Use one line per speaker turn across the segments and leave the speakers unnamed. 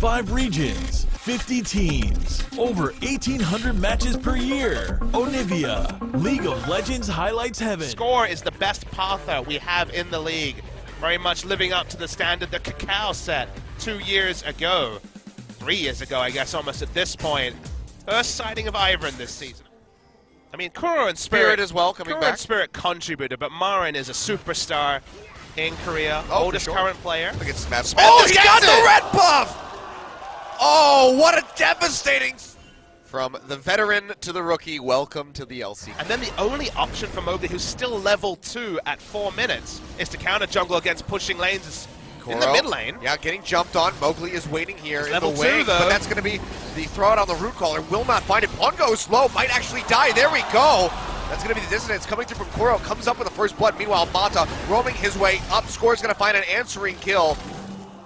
5 regions, 50 teams, over 1,800 matches per year. Onivia, League of Legends highlights heaven.
Score is the best pather we have in the league. Very much living up to the standard that Cacao set 2 years ago. 3 years ago, I guess, almost at this point. First sighting of Ivern this season. I mean, Kuro and Spirit
as well coming
Kuro
back.
And Spirit contributed, but Marin is a superstar in Korea. Oldest current player.
Look at Smeb.
Oh,
he got the red buff! Oh, what a devastating... From the veteran to the rookie, welcome to the LCK.
And then the only option for Mowgli, who's still level 2 at 4 minutes, is to counter jungle against pushing lanes in the mid lane.
Yeah, getting jumped on. Mowgli is waiting here in
level
the wing,
2, though.
But that's going to be the throw out on the root caller. Will not find it. Pawn goes low, might actually die. There we go. That's going to be the dissonance coming through from Kuro. Comes up with the first blood. Meanwhile, Mata roaming his way up. Score's going to find an answering kill.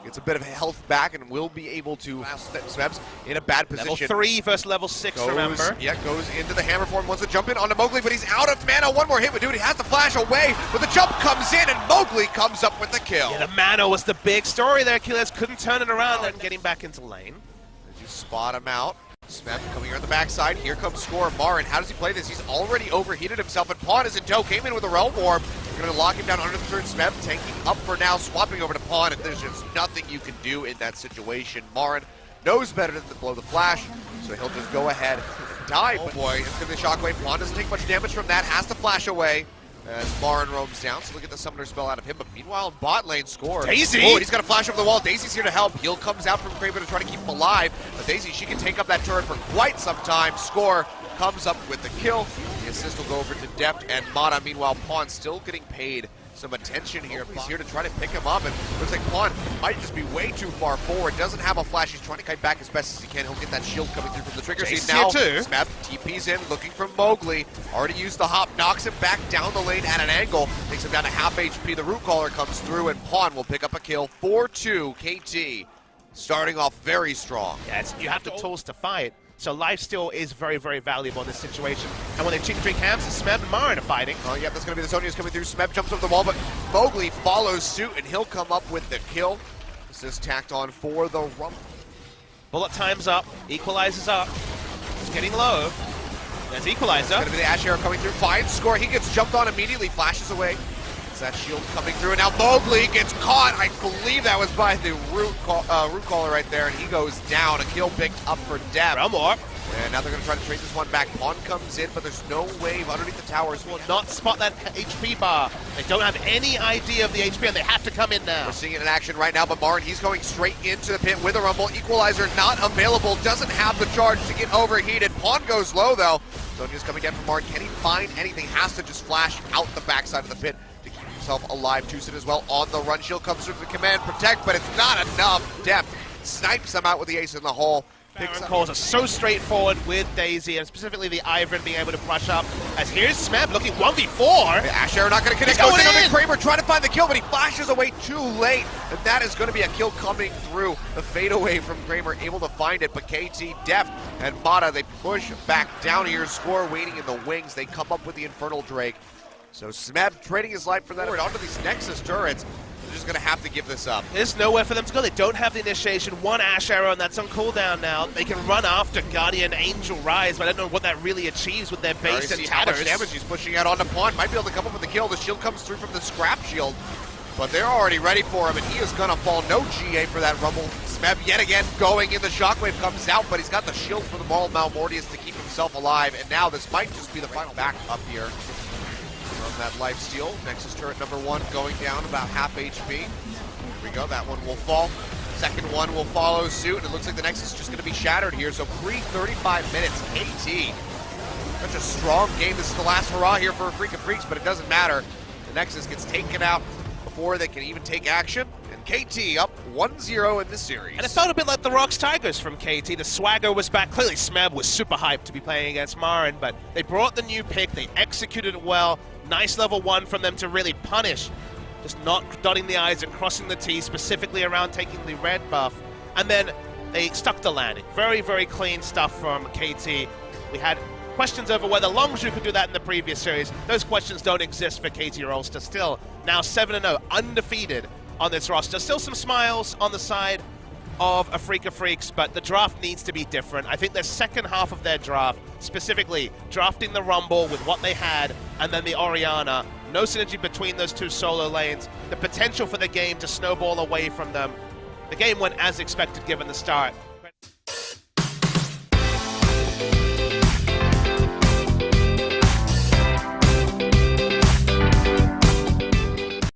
Gets a bit of health back and will be able to... Smeb's in a bad position.
Level 3 versus level 6, remember?
Yeah, goes into the hammer form, wants to jump in onto Mowgli, but he's out of mana. One more hit would do it. He has to flash away, but the jump comes in and Mowgli comes up with the kill.
Yeah, the mana was the big story there. Killers couldn't turn it around and getting back into lane.
Did you spot him out? Smeb coming here on the backside. Here comes Score. Marin, how does he play this? He's already overheated himself, and Pawn is in tow. Came in with a Realm Orb. Going to lock him down under the third. Smeb tanking up for now, swapping over to Pawn, and there's just nothing you can do in that situation. Marin knows better than to blow the flash, so he'll just go ahead and die. Oh boy, it's going to be a shockwave. Pawn doesn't take much damage from that, has to flash away as Marin roams down, so look at the summoner spell out of him. But meanwhile, in bot lane, Score.
Daisy!
Oh, he's got to flash over the wall. Daisy's here to help. Heal comes out from Kraber to try to keep him alive. But Daisy, she can take up that turret for quite some time. Score comes up with the kill. The assist will go over to Deft, and Mata, meanwhile, Pawn still getting paid some attention here. He's here to try to pick him up, and looks like Pawn might just be way too far forward. Doesn't have a flash. He's trying to kite back as best as he can. He'll get that shield coming through from the trigger scene now. Smeb TP's in, looking for Mowgli. Already used the hop, knocks him back down the lane at an angle. Takes him down to half HP. The root caller comes through, and Pawn will pick up a kill. 4-2 KT. Starting off very strong.
Yeah, you have the tools to fight. So lifesteal is very, very valuable in this situation. And when they chicken drink hams, Smeb and Marin are fighting.
Oh yeah, that's going to be the Sonya's coming through. Smeb jumps over the wall, but Mowgli follows suit, and he'll come up with the kill. This is tacked on for the Rumble.
Bullet time's up, equalizes up. It's getting low. There's equalizer.
It's going to be the Ash Arrow coming through. Finds Score. He gets jumped on immediately, flashes away. It's that shield coming through, and now Mowgli gets caught. I believe that was by the root caller right there, and he goes down. A kill picked up for Deb.
Realm Orb.
And now they're going to try to trade this one back. Pawn comes in, but there's no wave underneath the towers.
Will not spot that HP bar. They don't have any idea of the HP, and they have to come in now.
We're seeing it in action right now, but Marin, he's going straight into the pit with a Rumble. Equalizer not available, doesn't have the charge to get overheated. Pawn goes low, though. Sonya's coming down from Marin. Can he find anything? Has to just flash out the backside of the pit to keep himself alive. Tucson as well on the run. Shield comes through the command protect, but it's not enough. Depth snipes him out with the ace in the hole.
Baron calls are so straightforward with Daisy, and specifically the Ivern being able to brush up. As here's Smeb looking 1v4.
The Ash Arrow not going to connect.
He's going
in on
in.
the Kraber trying to find the kill, but he flashes away too late. And that is going to be a kill coming through. The fadeaway from Kramer, able to find it, but KT, Deft, and Mata, they push back down here. Score waiting in the wings. They come up with the Infernal Drake. So Smeb trading his life for that. Onto these Nexus turrets. They're just going to have to give this up.
There's nowhere for them to go. They don't have the initiation. One Ash Arrow, and that's on cooldown now. They can run after Guardian Angel Rise, but I don't know what that really achieves with their base and
how much
tatters.
damage he's pushing out onto Pawn. Might be able to come up with the kill. The shield comes through from the scrap shield, but they're already ready for him, and he is going to fall. No GA for that Rumble. Smeb yet again going in. The shockwave comes out, but he's got the shield for the Ball of Malmortius to keep himself alive, and now this might just be the final back up here. From that lifesteal, Nexus turret number 1 going down about half HP. Here we go, that one will fall. Second one will follow suit, and it looks like the Nexus is just going to be shattered here. So 35 minutes, KT. Such a strong game. This is the last hurrah here for Afreeca Freecs, but it doesn't matter. The Nexus gets taken out before they can even take action. And KT up 1-0 in this series.
And it felt a bit like the Rocks Tigers from KT. The swagger was back. Clearly Smeb was super hyped to be playing against Marin, but they brought the new pick. They executed it well. Nice level 1 from them to really punish. Just not dotting the I's and crossing the T's, specifically around taking the red buff. And then they stuck the landing. Very, very clean stuff from KT. We had questions over whether Longzhu could do that in the previous series. Those questions don't exist for KT Rolster. Still, now 7-0, undefeated on this roster. Still some smiles on the side of Afreeca Freecs, but the draft needs to be different. I think the second half of their draft, specifically drafting the Rumble with what they had, and then the Orianna, no synergy between those two solo lanes, the potential for the game to snowball away from them. The game went as expected given the start.